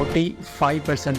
45%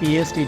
PST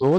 2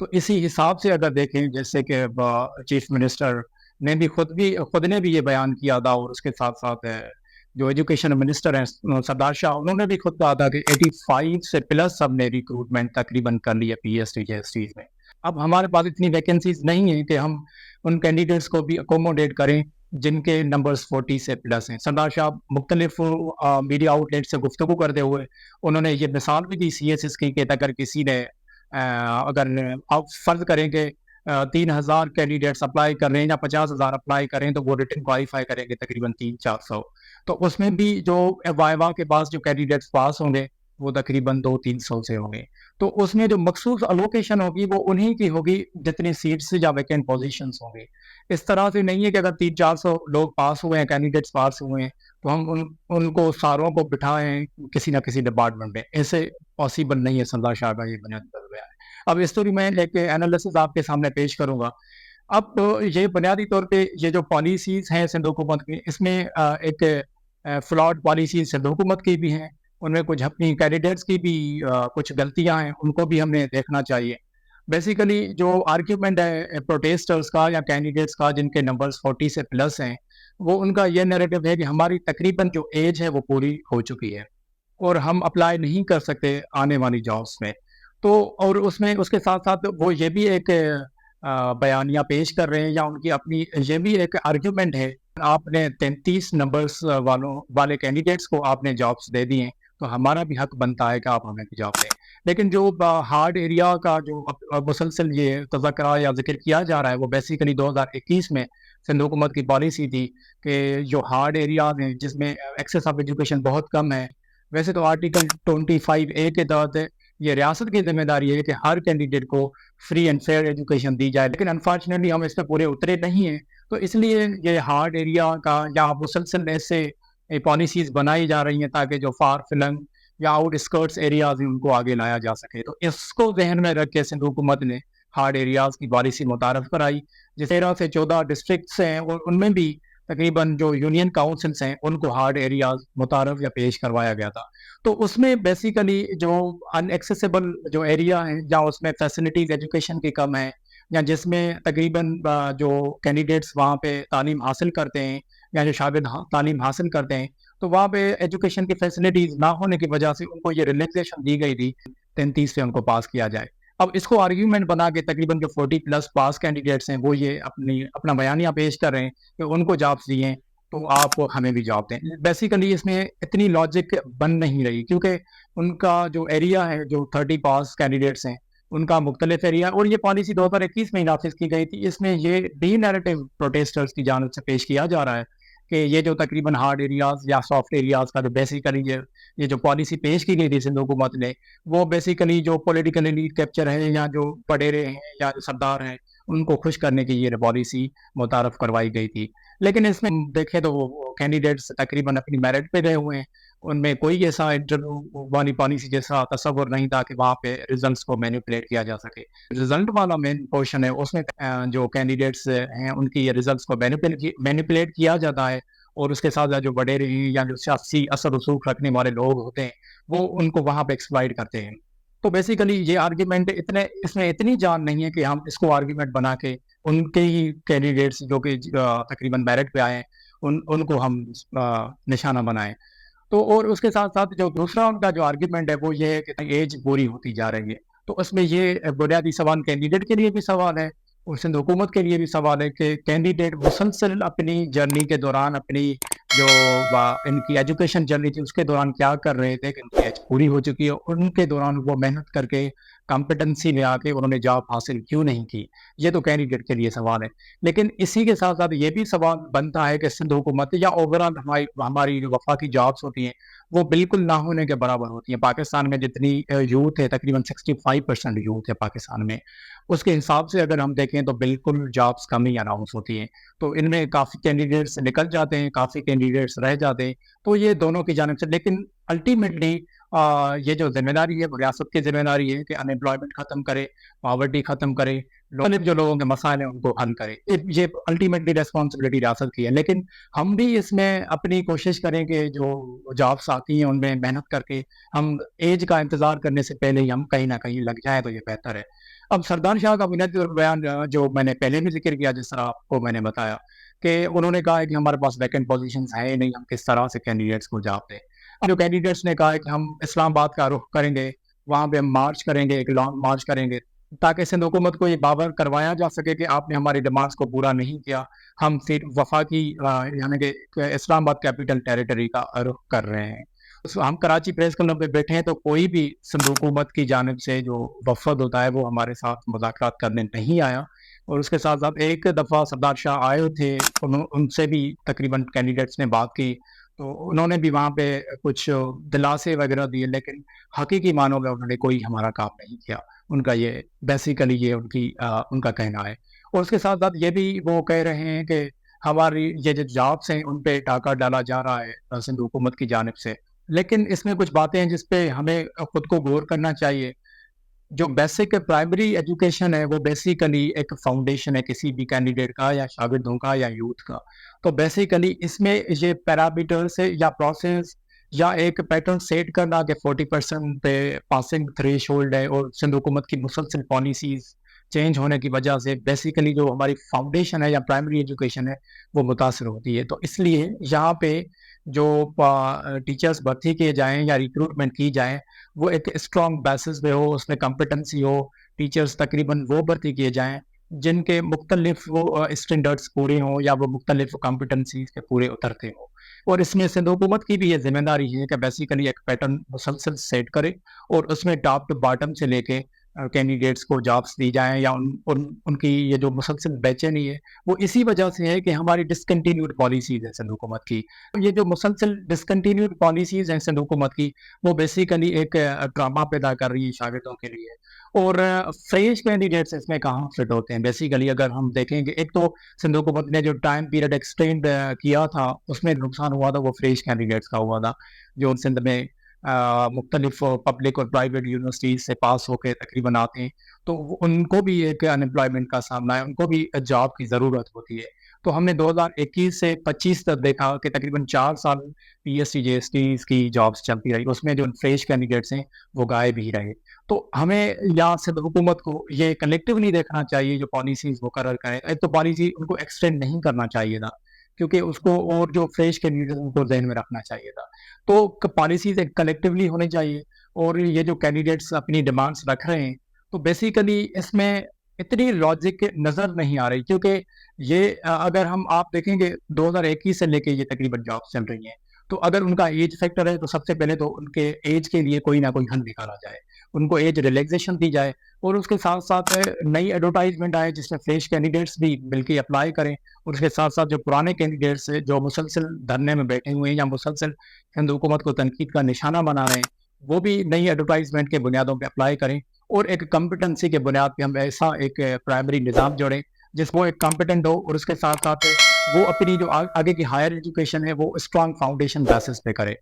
تو اسی حساب سے اگر دیکھیں جیسے کہ چیف منسٹر نے بھی خود نے بھی یہ بیان کیا تھا، اور اس کے ساتھ ساتھ جو ایجوکیشن منسٹر ہیں سردار شاہ، انہوں نے بھی خود کہا تھا کہ 85 سے پلس ہم نے ریکروٹمنٹ تقریباً کر لی ہے P S T J S Ts میں. اب ہمارے پاس اتنی ویکنسیز نہیں ہیں کہ ہم ان کینڈیڈیٹس کو بھی اکوموڈیٹ کریں جن کے نمبرز 40 سے پلس ہیں. سردار شاہ مختلف میڈیا آؤٹ لیٹ سے گفتگو کرتے ہوئے انہوں نے یہ مثال بھی دی سی ایس ایس کی کہ اگر کسی نے اگر آپ فرض کریں کہ 3,000 کینڈیڈیٹس اپلائی کر رہے ہیں یا 50,000 اپلائی کریں تو وہ ریٹن کوالیفائی کریں گے تقریباً 300-400. تو اس میں بھی جو وائوا کے پاس جو کینڈیڈیٹس پاس ہوں گے وہ تقریباً 200-300 سے ہوں گے. تو اس میں جو مخصوص الوکیشن ہوگی وہ انہی کی ہوگی جتنی سیٹس یا ویکینٹ پوزیشنز ہوں گے. اس طرح سے نہیں ہے کہ اگر 300-400 لوگ پاس ہوئے ہیں، کینڈیڈیٹس پاس ہوئے ہیں، تو ہم ان کو ساروں کو بٹھائیں کسی نہ کسی ڈپارٹمنٹ میں. ایسے پاسبل نہیں ہے. سردار شاہ کا یہ بنیادی طور ہے. اب اس طوری میں ایک انالیسس آپ کے سامنے پیش کروں گا. اب یہ بنیادی طور پہ یہ جو پالیسیز ہیں سندھ حکومت کی، اس میں ایک فلاڈ پالیسیز سندھ حکومت کی بھی ہیں، ان میں کچھ اپنی کینڈیڈیٹس کی بھی کچھ غلطیاں ہیں، ان کو بھی ہم نے دیکھنا چاہیے. بیسیکلی جو آرگیومنٹ ہے پروٹیسٹرز کا یا کینڈیڈیٹس کا جن کے نمبرز 40 سے پلس ہیں، وہ ان کا یہ نیریٹو ہے کہ ہماری تقریباً جو ایج ہے وہ پوری ہو چکی ہے اور ہم اپلائی نہیں کر سکتے آنے والی جابس میں. تو اور اس کے ساتھ ساتھ وہ یہ بھی ایک بیانیہ پیش کر رہے ہیں یا ان کی اپنی یہ بھی ایک آرگیومنٹ ہے، آپ نے 33 نمبرز والے کینڈیڈیٹس کو آپ نے جابس دے دی ہیں تو ہمارا بھی حق بنتا ہے کہ آپ ہمیں بھی جاب دیں. لیکن جو ہارڈ ایریا کا جو مسلسل یہ تذکرہ یا ذکر کیا جا رہا ہے وہ بیسیکلی 2021 میں سندھ حکومت کی پالیسی تھی کہ جو ہارڈ ایریاز ہیں جس میں ایکسیس آف ایجوکیشن بہت کم ہے. ویسے تو آرٹیکل 25A کے تحت یہ ریاست کی ذمہ داری ہے کہ ہر کینڈیڈیٹ کو فری اینڈ فیئر ایجوکیشن دی جائے، لیکن انفارچونیٹلی ہم اس پہ پورے اترے نہیں ہیں. تو اس لیے یہ ہارڈ ایریا کا یا مسلسل ایسے پالیسیز بنائی جا رہی ہیں تاکہ جو فار فلنگ یا آؤٹ اسکرٹس ایریاز ہیں ان کو آگے لایا جا سکے. تو اس کو ذہن میں رکھ کے سندھ حکومت نے ہارڈ ایریاز کی پالیسی متعارف کرائی، جس 13 سے 14 ڈسٹرکٹس ہیں اور ان میں بھی تقریباً جو یونین کاؤنسلس ہیں ان کو ہارڈ ایریاز متعارف یا پیش کروایا گیا تھا. تو اس میں بیسیکلی جو ان ایکسیسیبل جو ایریا ہیں یا اس میں فیسلٹیز ایجوکیشن کی کم ہے یا جس میں تقریباً جو کینڈیڈیٹس وہاں پہ تعلیم حاصل کرتے ہیں یا جو شاگرد تعلیم حاصل کرتے ہیں تو وہاں پہ ایجوکیشن کی فیسلٹیز نہ ہونے کی وجہ سے ان کو یہ ریلیکسیشن دی گئی تھی 33 سے ان کو پاس کیا جائے. اب اس کو آرگیومنٹ بنا کے تقریباً جو 40 پلس پاس کینڈیڈیٹس ہیں وہ یہ اپنا بیانیہ پیش کر رہے ہیں کہ ان کو جابس دیے تو آپ ہمیں بھی جاب دیں. بیسیکلی اس میں اتنی لاجک بن نہیں رہی کیونکہ ان کا جو ایریا ہے جو 30 پاس کینڈیڈیٹس ہیں ان کا مختلف ایریا، اور یہ پالیسی 2021 میں نافذ کی گئی تھی. اس میں یہ ڈی نیریٹو پروٹیسٹرز کی جانب سے پیش کیا جا رہا ہے کہ یہ جو تقریباً ہارڈ ایریاز یا سافٹ ایریاز کا جو بیسیکلی یہ جو پالیسی پیش کی گئی تھی سندھ حکومت نے، وہ بیسیکلی جو پولیٹیکل ایلیٹ کیپچر ہے یا جو وڈیرے ہیں یا جو سردار ہیں ان کو خوش کرنے کی یہ پالیسی متعارف کروائی گئی تھی. لیکن اس میں دیکھیں تو وہ کینڈیڈیٹس تقریباً اپنی میرٹ پہ گئے ہوئے ہیں، ان میں کوئی ایسا انٹرویو والی پالیسی جیسا تصور نہیں تھا کہ وہاں پہ ریزلٹس کو مینیپولیٹ کیا جا سکے. ریزلٹ والا مین پورشن ہے اس میں جو کینڈیڈیٹس ہیں ان کی یہ ریزلٹس کو مینیپولیٹ کیا جاتا ہے، اور اس کے ساتھ جو وڈیرے ہیں یا جو سیاسی اثر رسوخ رکھنے والے لوگ ہوتے ہیں وہ ان کو وہاں پہ ایکسپلائٹ کرتے ہیں. تو بیسیکلی یہ آرگیومنٹ اس میں اتنی جان نہیں ہے کہ ہم اس کو آرگیومنٹ بنا کے ان کے ہی کینڈیڈیٹس جو کہ تقریباً میرٹ پہ آئے ہیں ان کو ہم نشانہ بنائیں. تو اور اس کے ساتھ ساتھ جو دوسرا ان کا جو آرگیومنٹ ہے وہ یہ ہے کہ ایج پوری ہوتی جا رہی ہے. تو اس میں یہ بنیادی سوال کینڈیڈیٹ کے لیے بھی سوال ہے اور سندھ حکومت کے لیے بھی سوال ہے کہ کینڈیڈیٹ مسلسل اپنی جرنی کے دوران اپنی جو ان کی ایجوکیشن جرنی تھی اس کے دوران کیا کر رہے تھے کہ ان کی ایج پوری ہو چکی ہے، ان کے دوران وہ محنت کر کے کمپٹنسی لے آ کے انہوں نے جاب حاصل کیوں نہیں کی. یہ تو کینڈیڈیٹ کے لیے سوال ہے. لیکن اسی کے ساتھ ساتھ یہ بھی سوال بنتا ہے کہ سندھ حکومت یا اوور آل ہماری جو وفاقی جابس ہوتی ہیں وہ بالکل نہ ہونے کے برابر ہوتی ہیں. پاکستان میں جتنی یوتھ ہے تقریباً 65% یوتھ ہے پاکستان میں، اس کے حساب سے اگر ہم دیکھیں تو بالکل جابس کم ہی اناؤنس ہوتی ہیں. تو ان میں کافی کینڈیڈیٹس نکل جاتے ہیں، کافی کینڈیڈیٹس رہ جاتے ہیں. تو یہ دونوں کی جانب سے، لیکن الٹیمیٹلی یہ جو ذمہ داری ہے وہ ریاست کی ذمہ داری ہے کہ ان امپلائمنٹ ختم کرے، پاورٹی ختم کرے، جو لوگوں کے مسائل ہیں ان کو حل کرے. یہ الٹیمیٹلی ریسپانسبلٹی ریاست کی ہے. لیکن ہم بھی اس میں اپنی کوشش کریں کہ جو جابس آتی ہیں ان میں محنت کر کے ہم ایج کا انتظار کرنے سے پہلے ہی ہم کہیں نہ کہیں لگ جائیں تو یہ بہتر ہے. اب سردار شاہ کا بنیادی طور پر بیان جو میں نے پہلے بھی ذکر کیا، جس طرح آپ کو میں نے بتایا کہ انہوں نے کہا ہے کہ ہمارے پاس ویکنٹ پوزیشنز ہیں نہیں، ہم کس طرح سے کینڈیڈیٹس کو جاب دیں۔ جو کینڈیڈیٹس نے کہا ہے کہ ہم اسلام آباد کا رخ کریں گے، وہاں پہ ہم مارچ کریں گے، ایک لانگ مارچ کریں گے، تاکہ سندھ حکومت کو یہ باور کروایا جا سکے کہ آپ نے ہماری ڈیمانڈس کو پورا نہیں کیا، ہم صرف وفاقی یعنی کہ اسلام آباد کیپٹل ٹیریٹری کا رخ کر رہے ہیں۔ ہم کراچی پریس کلب پہ بیٹھے ہیں تو کوئی بھی سندھ حکومت کی جانب سے جو وفد ہوتا ہے وہ ہمارے ساتھ مذاکرات کرنے نہیں آیا، اور اس کے ساتھ ساتھ ایک دفعہ سردار شاہ آئے تھے، ان سے بھی تقریباً کینڈیڈیٹس نے بات کی، تو انہوں نے بھی وہاں پہ کچھ دلاسے وغیرہ دیے، لیکن حقیقی معنوں میں انہوں نے کوئی ہمارا کام نہیں کیا۔ ان کا یہ بیسیکلی یہ ان کا کہنا ہے، اور اس کے ساتھ ساتھ یہ بھی وہ کہہ رہے ہیں کہ ہماری یہ جو جابس ہیں ان پہ ڈاکہ ڈالا جا رہا ہے سندھ حکومت کی جانب سے، لیکن اس میں کچھ باتیں ہیں جس پہ ہمیں خود کو غور کرنا چاہیے۔ جو بیسک پرائمری ایجوکیشن ہے وہ بیسیکلی ایک فاؤنڈیشن ہے کسی بھی کینڈیڈیٹ کا یا شاگردوں کا یا یوتھ کا، تو بیسیکلی اس میں یہ پیرامیٹرز یا پروسیس یا ایک پیٹرن سیٹ کرنا کہ 40% پہ پاسنگ تھریش ہولڈ ہے، اور سندھ حکومت کی مسلسل پالیسیز چینج ہونے کی وجہ سے بیسیکلی جو ہماری فاؤنڈیشن ہے یا پرائمری ایجوکیشن ہے وہ متاثر ہوتی ہے۔ تو اس لیے یہاں پہ جو ٹیچرز بھرتی کیے جائیں یا ریکروٹمنٹ کی جائیں وہ ایک اسٹرانگ بیسس پہ ہو، اس میں کمپٹنسی ہو، ٹیچرز تقریباً وہ بھرتی کیے جائیں جن کے مختلف وہ اسٹینڈرڈس پورے ہوں یا وہ مختلف کمپٹنسیز کے پورے اترتے ہوں، اور اس میں سندھ حکومت کی بھی یہ ذمہ داری ہے کہ بیسیکلی ایک پیٹرن مسلسل سیٹ کرے، اور اس میں ٹاپ ٹو باٹم سے لے کے کینڈیڈیٹس کو جابس دی جائیں، یا ان کی یہ جو مسلسل بے چینی ہے وہ اسی وجہ سے ہے کہ ہماری ڈسکنٹینیوڈ پالیسیز ہیں سندھ حکومت کی۔ یہ جو مسلسل ڈسکنٹینیوڈ پالیسیز ہیں سندھ حکومت کی وہ بیسیکلی ایک ڈرامہ پیدا کر رہی ہے شاگردوں کے لیے، اور فریش کینڈیڈیٹس اس میں کہاں فٹ ہوتے ہیں۔ بیسیکلی اگر ہم دیکھیں کہ ایک تو سندھ حکومت نے جو ٹائم پیریڈ ایکسٹینڈ کیا تھا اس میں نقصان ہوا تھا وہ فریش کینڈیڈیٹس کا ہوا تھا، جو سندھ میں مختلف پبلک اور پرائیویٹ یونیورسٹیز سے پاس ہو کے تقریباً آتے ہیں، تو ان کو بھی ایک انمپلائمنٹ کا سامنا ہے، ان کو بھی جاب کی ضرورت ہوتی ہے۔ تو ہم نے 2021 سے 25 تک دیکھا کہ تقریباً 4 سال P S T J S Ts کی جابس چلتی رہی، اس میں جو فریش کینڈیڈیٹس ہیں وہ غائب ہی رہے۔ تو ہمیں یا سندھ حکومت کو یہ کلیکٹیولی دیکھنا چاہیے جو پالیسیز مقرر کریں، ایک تو پالیسی ان کو ایکسٹینڈ نہیں کرنا چاہیے تھا کیونکہ اس کو اور جو فریش کینڈیڈیٹس ان کو ذہن میں رکھنا چاہیے تھا، تو پالیسیز ایک کلیکٹیولی ہونی چاہیے، اور یہ جو کینڈیڈیٹس اپنی ڈیمانڈس رکھ رہے ہیں تو بیسیکلی اس میں اتنی لاجک نظر نہیں آ رہی، کیونکہ یہ اگر آپ دیکھیں گے 2021 سے لے کے یہ تقریباً جابس چل رہی ہیں، تو اگر ان کا ایج فیکٹر ہے تو سب سے پہلے تو ان کے ایج کے لیے کوئی نہ کوئی حل نکالا جائے، ان کو ایج ریلیکسیشن دی جائے، اور اس کے ساتھ ساتھ نئی ایڈورٹائزمنٹ آئے جس میں فریش کینڈیڈیٹس بھی مل کے اپلائی کریں، اور اس کے ساتھ ساتھ جو پرانے کینڈیڈیٹس جو مسلسل دھرنے میں بیٹھے ہوئے ہیں یا مسلسل ہند حکومت کو تنقید کا نشانہ بنا رہے ہیں وہ بھی نئی ایڈورٹائزمنٹ کے بنیادوں پہ اپلائی کریں، اور ایک کمپٹنسی کے بنیاد پہ ہم ایسا ایک پرائمری نظام جوڑیں جس وہ ایک کمپٹنٹ ہو، اور اس کے ساتھ ساتھ وہ اپنی جو آگے کی ہائر ایجوکیشن ہے وہ اسٹرانگ فاؤنڈیشن بیسس پہ کرے۔